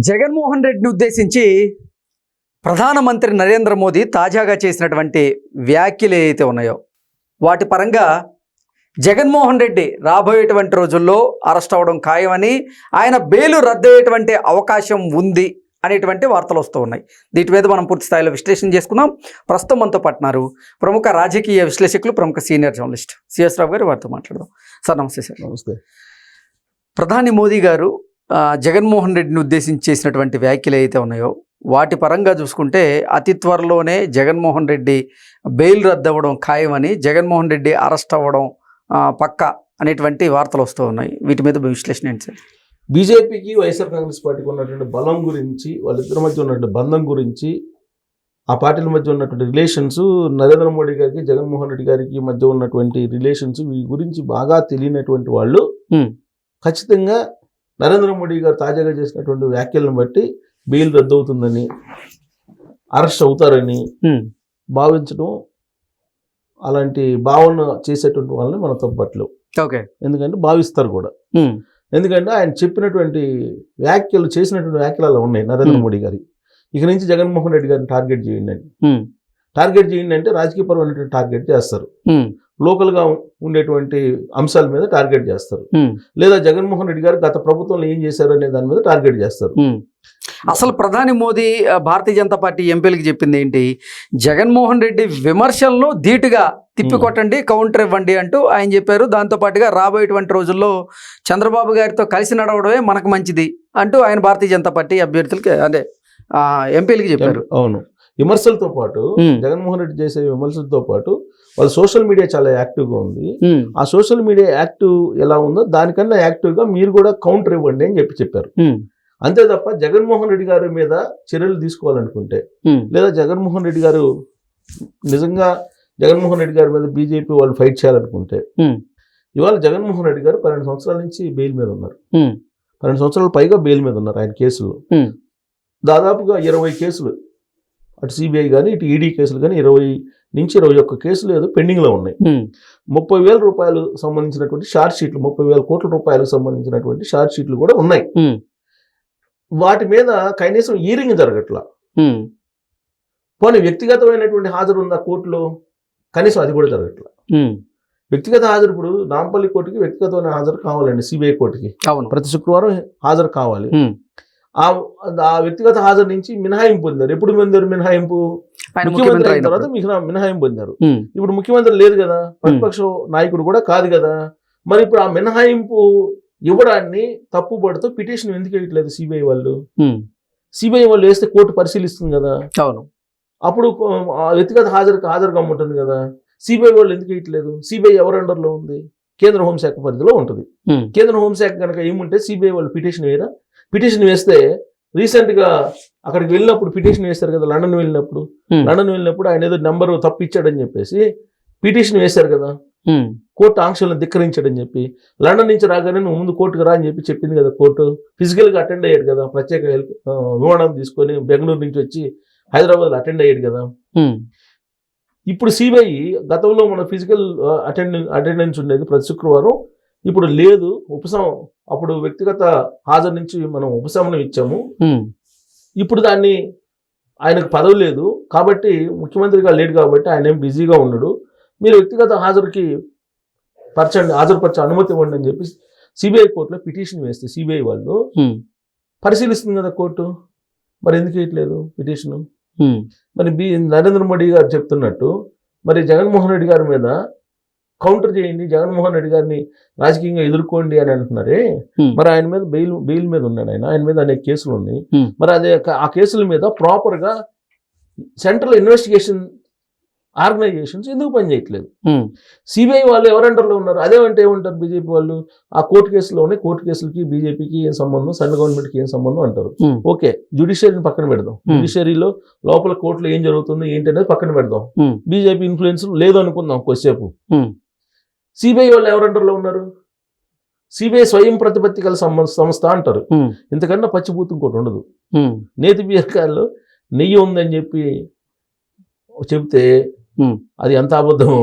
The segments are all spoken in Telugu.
జగన్మోహన్ రెడ్డిని ఉద్దేశించి ప్రధానమంత్రి నరేంద్ర మోదీ తాజాగా చేసినటువంటి వ్యాఖ్యలు ఏవైతే ఉన్నాయో వాటి పరంగా జగన్మోహన్ రెడ్డి రాబోయేటువంటి రోజుల్లో అరెస్ట్ అవ్వడం ఖాయమని, ఆయన బెయిల్ రద్దయ్యేటువంటి అవకాశం ఉంది అనేటువంటి వార్తలు వస్తూ ఉన్నాయి. వీటి మీద మనం పూర్తి స్థాయిలో విశ్లేషణ చేసుకుందాం. ప్రస్తుతం మనతో పట్టినారు ప్రముఖ రాజకీయ విశ్లేషకులు, ప్రముఖ సీనియర్ జర్నలిస్ట్ సిఎస్ రావు గారు. వారితో మాట్లాడదాం. సార్ నమస్తే. సార్ నమస్తే. ప్రధాని మోదీ గారు జగన్మోహన్ రెడ్డిని ఉద్దేశించి చేసినటువంటి వ్యాఖ్యలు ఏవైతే ఉన్నాయో వాటి పరంగా చూసుకుంటే అతి త్వరలోనే జగన్మోహన్ రెడ్డి బెయిల్ రద్దవడం ఖాయమని, జగన్మోహన్ రెడ్డి అరెస్ట్ అవ్వడం పక్క అనేటువంటి వార్తలు వస్తూ ఉన్నాయి. వీటి మీద విశ్లేషణ ఏంటి సార్? బీజేపీకి వైఎస్ఆర్ కాంగ్రెస్ పార్టీకి ఉన్నటువంటి బలం గురించి, వాళ్ళిద్దరి మధ్య ఉన్నటువంటి బంధం గురించి, ఆ పార్టీల మధ్య ఉన్నటువంటి రిలేషన్స్, నరేంద్ర మోడీ గారికి జగన్మోహన్ రెడ్డి గారికి మధ్య ఉన్నటువంటి రిలేషన్స్, వీటి గురించి బాగా తెలియనటువంటి వాళ్ళు ఖచ్చితంగా నరేంద్ర మోడీ గారు తాజాగా చేసినటువంటి వ్యాఖ్యలను బట్టి బెయిల్ రద్దవుతుందని, అరెస్ట్ అవుతారని భావించడం, అలాంటి భావన చేసేటువంటి వాళ్ళని మనం తప్పట్లేవు. ఓకే, ఎందుకంటే భావిస్తారు కూడా. ఎందుకంటే ఆయన చెప్పినటువంటి వ్యాఖ్యలు, చేసినటువంటి వ్యాఖ్యలు అలా ఉన్నాయి. నరేంద్ర మోడీ గారి ఇక నుంచి జగన్మోహన్ రెడ్డి గారిని టార్గెట్ చేయండి అని, టార్గెట్ చేయండి అంటే రాజకీయపరమైనటువంటి టార్గెట్ చేస్తారు, లోకల్గా ఉండేటువంటి అంశాల మీద టార్గెట్ చేస్తారు, లేదా జగన్మోహన్ రెడ్డి గారు గత ప్రభుత్వంలో ఏం చేశారు అనే దాని మీద టార్గెట్ చేస్తారు. అసలు ప్రధాని మోదీ భారతీయ జనతా పార్టీ ఎంపీలకు చెప్పింది ఏంటి? జగన్మోహన్ రెడ్డి విమర్శలను ధీటుగా తిప్పికొట్టండి, కౌంటర్ ఇవ్వండి అంటూ ఆయన చెప్పారు. దాంతోపాటుగా రాబోయేటువంటి రోజుల్లో చంద్రబాబు గారితో కలిసి నడవడమే మనకు మంచిది అంటూ ఆయన భారతీయ జనతా పార్టీ అభ్యర్థులకి, అదే ఎంపీలకి చెప్పారు. అవును, విమర్శలతో పాటు, జగన్మోహన్ రెడ్డి చేసే విమర్శలతో పాటు వాళ్ళ సోషల్ మీడియా చాలా యాక్టివ్గా ఉంది. ఆ సోషల్ మీడియా యాక్టివ్ ఎలా ఉందో దానికన్నా యాక్టివ్గా మీరు కూడా కౌంటర్ ఇవ్వండి అని చెప్పారు. అంతే తప్ప జగన్మోహన్ రెడ్డి గారి మీద చర్యలు తీసుకోవాలనుకుంటే, లేదా జగన్మోహన్ రెడ్డి గారు నిజంగా జగన్మోహన్ రెడ్డి గారి మీద బీజేపీ వాళ్ళు ఫైట్ చేయాలనుకుంటే, ఇవాళ జగన్మోహన్ రెడ్డి గారు 12 సంవత్సరాల నుంచి బెయిల్ మీద ఉన్నారు. 12 సంవత్సరాల పైగా బెయిల్ మీద ఉన్నారు. ఆయన కేసులు దాదాపుగా 20 కేసులు, అటు సిబిఐ కానీ ఇటు ఈడీ కేసులు కానీ 20 నుంచి 21 కేసులు ఏదో పెండింగ్లో ఉన్నాయి. 30,000 రూపాయలు సంబంధించినటువంటి షార్ట్ షీట్లు, 30,000 కోట్ల రూపాయలకు సంబంధించినటువంటి షార్ట్ షీట్లు కూడా ఉన్నాయి. వాటి మీద కనీసం హీరింగ్ జరగట్లా. పోనీ వ్యక్తిగతమైనటువంటి హాజరు ఉందా కోర్టులో? కనీసం అది కూడా జరగట్లా. వ్యక్తిగత హాజరు, ఇప్పుడు నాంపల్లి కోర్టుకి వ్యక్తిగతమైన హాజరు కావాలండి, సిబిఐ కోర్టుకి ప్రతి శుక్రవారం హాజరు కావాలి. ఆ వ్యక్తిగత హాజరు నుంచి మినహాయింపు పొందారు. ఎప్పుడు పొందారు మినహాయింపు? ముఖ్యమంత్రి అయిన తర్వాత మినహాయింపు పొందారు. ఇప్పుడు ముఖ్యమంత్రి లేదు కదా, ప్రతిపక్ష నాయకుడు కూడా కాదు కదా. మరి ఇప్పుడు ఆ మినహాయింపు ఇవ్వడాన్ని తప్పుపడుతూ పిటిషన్ ఎందుకు వేయట్లేదు సిబిఐ వాళ్ళు? సిబిఐ వాళ్ళు వేస్తే కోర్టు పరిశీలిస్తుంది కదా. అవును, అప్పుడు వ్యక్తిగత హాజరుగా ఉంటుంది కదా. సిబిఐ వాళ్ళు ఎందుకు వేయట్లేదు? సిబిఐ ఎవరి అండర్లో ఉంది? కేంద్ర హోంశాఖ పరిధిలో ఉంటుంది. కేంద్ర హోంశాఖ కనుక ఏముంటే సిబిఐ వాళ్ళు పిటిషన్ వేయరా? పిటిషన్ వేస్తే రీసెంట్గా అక్కడికి వెళ్ళినప్పుడు పిటిషన్ వేస్తారు కదా, లండన్ వెళ్ళినప్పుడు ఆయన ఏదో నెంబరు తప్పిచ్చాడని చెప్పేసి పిటిషన్ వేశారు కదా. కోర్టు ఆంక్షలను ధిక్కరించాడని చెప్పి లండన్ నుంచి రాగానే నువ్వు ముందు కోర్టుకు రా అని చెప్పింది కదా కోర్టు. ఫిజికల్గా అటెండ్ అయ్యాడు కదా, ప్రత్యేక విమానం తీసుకొని బెంగళూరు నుంచి వచ్చి హైదరాబాద్లో అటెండ్ అయ్యాడు కదా. ఇప్పుడు సిబిఐ గతంలో మన ఫిజికల్ అటెండెన్స్ ఉండేది ప్రతి శుక్రవారం, ఇప్పుడు లేదు. అప్పుడు వ్యక్తిగత హాజరు నుంచి మనం ఉపశమనం ఇచ్చాము. ఇప్పుడు దాన్ని ఆయనకు పదవి లేదు కాబట్టి, ముఖ్యమంత్రిగా లేడు కాబట్టి ఆయన ఏం బిజీగా ఉన్నాడు, మీరు వ్యక్తిగత హాజరుపరచే అనుమతి ఇవ్వండి అని చెప్పి సిబిఐ కోర్టులో పిటిషన్ వేస్తే సిబిఐ వాళ్ళు పరిశీలిస్తుంది కదా కోర్టు. మరి ఎందుకు వేయట్లేదు పిటిషను? మరి నరేంద్ర మోడీ గారు చెప్తున్నట్టు మరి జగన్మోహన్ రెడ్డి గారి మీద కౌంటర్ చేయండి, జగన్మోహన్ రెడ్డి గారిని రాజకీయంగా ఎదుర్కోండి అని అంటున్నారే. మరి ఆయన మీద బెయిల్ మీద ఉన్నాడు ఆయన మీద అనేక కేసులు ఉన్నాయి. మరి అదే ఆ కేసుల మీద ప్రాపర్గా సెంట్రల్ ఇన్వెస్టిగేషన్ ఆర్గనైజేషన్స్ ఎందుకు పనిచేయట్లేదు? సిబిఐ వాళ్ళు ఎవరి అండర్లో ఉన్నారు? అదేమంటే ఏమంటారు బీజేపీ వాళ్ళు? ఆ కోర్టు కేసులో ఉన్నాయి, కోర్టు కేసులకి బీజేపీకి ఏం సంబంధం, సెంట్రల్ గవర్నమెంట్కి ఏం సంబంధం అంటారు. ఓకే, జ్యుడిషియరీని పక్కన పెడదాం. జ్యుడిషియరీలో లోపల కోర్టులో ఏం జరుగుతుంది ఏంటి అనేది పక్కన పెడదాం. బీజేపీ ఇన్ఫ్లుయెన్స్ లేదు అనుకుందాం కొద్దిసేపు. సిబిఐ వాళ్ళు ఎవరి అండర్లో ఉన్నారు? సిబిఐ స్వయం ప్రతిపత్తి గల సంస్థ అంటారు. ఇంతకన్నా పచ్చిబూతు ఇంకోటి ఉండదు. నేతి బీరకాయల్లో నెయ్యి ఉందని చెప్తే అది ఎంత అబద్ధమో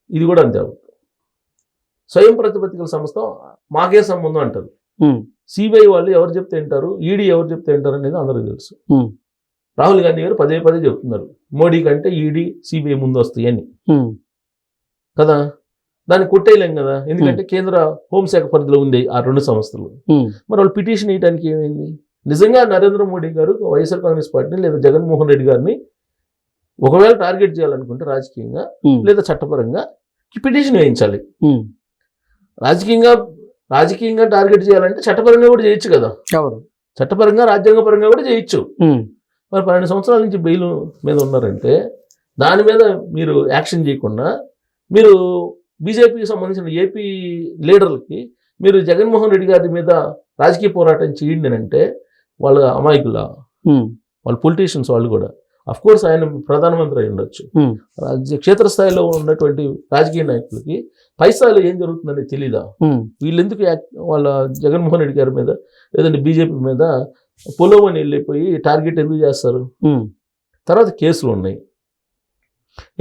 ఇది కూడా అంతే అబద్ధం. స్వయం ప్రతిపత్తి గల సంస్థ మాకే సంబంధం అంటారు. సిబిఐ వాళ్ళు ఎవరు చెప్తే వింటారు, ఈడీ ఎవరు చెప్తే వింటారు అనేది అందరికీ తెలుసు. రాహుల్ గాంధీ గారు పదే పదే చెప్తున్నారు మోడీ కంటే ఈడీ సిబిఐ ముందు వస్తాయి అని కదా. దాన్ని కొట్టేయలేం కదా, ఎందుకంటే కేంద్ర హోంశాఖ పరిధిలో ఉంది ఆ రెండు సంస్థలు. మరి వాళ్ళు పిటిషన్ వేయడానికి ఏమైంది? నిజంగా నరేంద్ర మోడీ గారు వైఎస్ఆర్ కాంగ్రెస్ పార్టీని లేదా జగన్మోహన్ రెడ్డి గారిని ఒకవేళ టార్గెట్ చేయాలనుకుంటే రాజకీయంగా లేదా చట్టపరంగా పిటిషన్ వేయించాలి. రాజకీయంగా టార్గెట్ చేయాలంటే చట్టపరంగా కూడా చేయొచ్చు కదా, చట్టపరంగా రాజ్యాంగపరంగా కూడా చేయొచ్చు. మరి 12 సంవత్సరాల నుంచి బెయిల్ మీద ఉన్నారంటే దాని మీద మీరు యాక్షన్ చేయకుండా మీరు బీజేపీకి సంబంధించిన ఏపీ లీడర్లకి మీరు జగన్మోహన్ రెడ్డి గారి మీద రాజకీయ పోరాటం చేయండి అంటే వాళ్ళ అమాయకుల, వాళ్ళ పొలిటీషియన్స్ వాళ్ళు కూడా. అఫ్ కోర్స్ ఆయన ప్రధానమంత్రి అయి ఉండొచ్చు, క్షేత్రస్థాయిలో ఉన్నటువంటి రాజకీయ నాయకులకి పైసాలు ఏం జరుగుతుందని తెలీదా? వీళ్ళెందుకు వాళ్ళ జగన్మోహన్ రెడ్డి గారి మీద లేదంటే బీజేపీ మీద పొలవని వెళ్ళిపోయి టార్గెట్ ఎందుకు చేస్తారు? తర్వాత కేసులు ఉన్నాయి.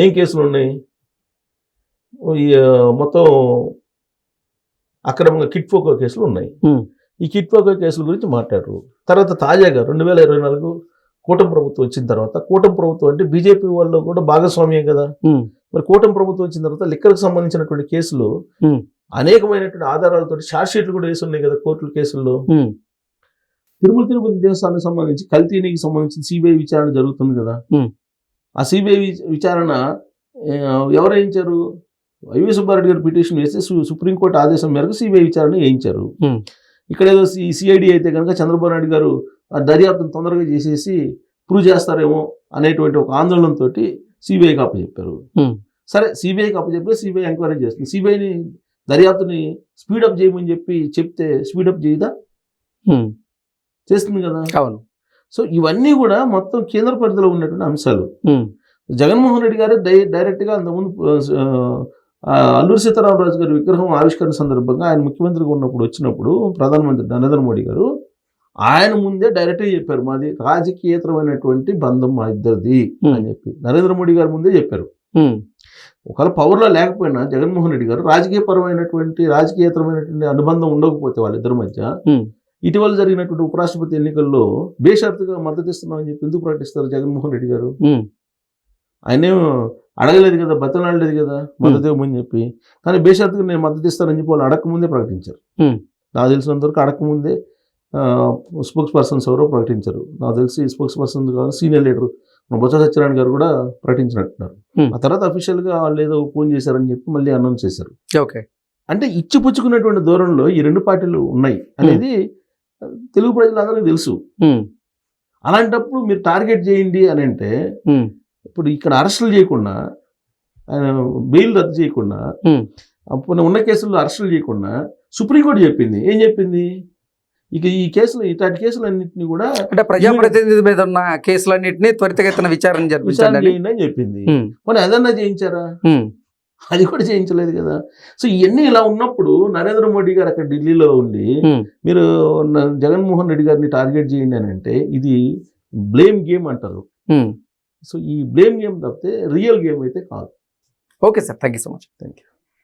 ఏం కేసులు ఉన్నాయి? ఈ మొత్తం అక్రమంగా కిట్ ఫోకో కేసులు ఉన్నాయి. ఈ కిట్ ఫోకో కేసుల గురించి మాట్లాడరు. తర్వాత తాజాగా 2024 కూటమి ప్రభుత్వం వచ్చిన తర్వాత, కూటమి ప్రభుత్వం అంటే బీజేపీ వాళ్ళు కూడా భాగస్వామ్యం కదా, మరి కూటమి ప్రభుత్వం వచ్చిన తర్వాత లిక్కర్కి సంబంధించినటువంటి కేసులు అనేకమైనటువంటి ఆధారాలతో ఛార్జ్ షీట్లు కూడా వేసి ఉన్నాయి కదా కోర్టుల కేసుల్లో. తిరుపతి దేవస్థానానికి సంబంధించి కల్తీనికి సంబంధించి సిబిఐ విచారణ జరుగుతుంది కదా. ఆ సిబిఐ విచారణ ఎవరు వేయించారు? వైవి సుబ్బారెడ్డి గారు పిటిషన్ వేస్తే సుప్రీంకోర్టు ఆదేశం మేరకు సిబిఐ విచారణ వేయించారు. ఇక్కడ ఏదో సిఐడి అయితే కనుక చంద్రబాబు నాయుడు గారు దర్యాప్తును తొందరగా చేసేసి ప్రూవ్ చేస్తారేమో అనేటువంటి ఒక ఆందోళనతో సిబిఐకి అప్పచెప్పారు. సరే, సిబిఐకి అప్పచెప్పితే సిబిఐ ఎంక్వైరీ చేస్తుంది. సిబిఐని దర్యాప్తుని స్పీడప్ చేయమని చెప్తే స్పీడప్ చేయదా? చేస్తుంది కదా. అవును. సో ఇవన్నీ కూడా మొత్తం కేంద్ర పరిధిలో ఉన్నటువంటి అంశాలు. జగన్మోహన్ రెడ్డి గారు డైరెక్ట్గా అంతకుముందు అల్లూరి సీతారామరాజు గారి విగ్రహం ఆవిష్కరణ సందర్భంగా ఆయన ముఖ్యమంత్రిగా ఉన్నప్పుడు వచ్చినప్పుడు ప్రధానమంత్రి నరేంద్ర మోడీ గారు ఆయన ముందే డైరెక్ట్గా చెప్పారు, మాది రాజకీయేతరమైనటువంటి బంధం మా ఇద్దరిది అని చెప్పి నరేంద్ర మోడీ గారు ముందే చెప్పారు. ఒకవేళ పవర్లో లేకపోయినా జగన్మోహన్ రెడ్డి గారు రాజకీయేతరమైనటువంటి అనుబంధం ఉండకపోతే వాళ్ళిద్దరి మధ్య ఇటీవల జరిగినటువంటి ఉపరాష్ట్రపతి ఎన్నికల్లో బేషరతుగా మద్దతు ఇస్తున్నామని చెప్పి ఎందుకు ప్రకటిస్తారు జగన్మోహన్ రెడ్డి గారు? ఆయనేం అడగలేదు కదా, బతలాడలేదు కదా మద్దతు ఇవ్వమని చెప్పి. కానీ బేషరతుగా నేను మద్దతు ఇస్తానని చెప్పి వాళ్ళు అడగకముందే ప్రకటించారు. నాకు తెలిసినంత వరకు అడగకముందే స్పోక్స్ పర్సన్స్ ఎవరో ప్రకటించారు. నాకు తెలిసి స్పోక్స్ పర్సన్ కాదు, సీనియర్ లీడర్ బొత్స సత్యనారాయణ గారు కూడా ప్రకటించినట్టున్నారు. ఆ తర్వాత అఫీషియల్గా వాళ్ళు ఏదో ఫోన్ చేశారని చెప్పి మళ్ళీ అనౌన్స్ చేశారు. అంటే ఇచ్చిపుచ్చుకున్నటువంటి దూరంలో ఈ రెండు పార్టీలు ఉన్నాయి అనేది తెలుగు ప్రజలందరికీ తెలుసు. అలాంటప్పుడు మీరు టార్గెట్ చేయండి అని అంటే ఇప్పుడు ఇక్కడ అరెస్టులు చేయకుండా, బెయిల్ రద్దు చేయకుండా, అప్పుడు ఉన్న కేసుల్లో అరెస్టులు చేయకుండా సుప్రీంకోర్టు చెప్పింది. ఏం చెప్పింది? ఇక ఈ కేసులు ఇట్లాంటి కేసులన్నింటినీ కూడా అంటే ప్రజాప్రతినిధి మీద ఉన్న కేసులన్నింటినీ త్వరితగతిన విచారణ చేయండి అని చెప్పింది. మరి అదన్నా చేయించారా? అది కూడా చేయించలేదు కదా. సో ఇవన్నీ ఇలా ఉన్నప్పుడు నరేంద్ర మోడీ గారు అక్కడ ఢిల్లీలో ఉండి మీరు జగన్మోహన్ రెడ్డి గారిని టార్గెట్ చేయండి అని అంటే ఇది బ్లేమ్ గేమ్ అంటారు. సో ఈ బ్లేమ్ గేమ్ తప్పితే రియల్ గేమ్ అయితే కాదు. Okay sir, thank you so much. Thank you.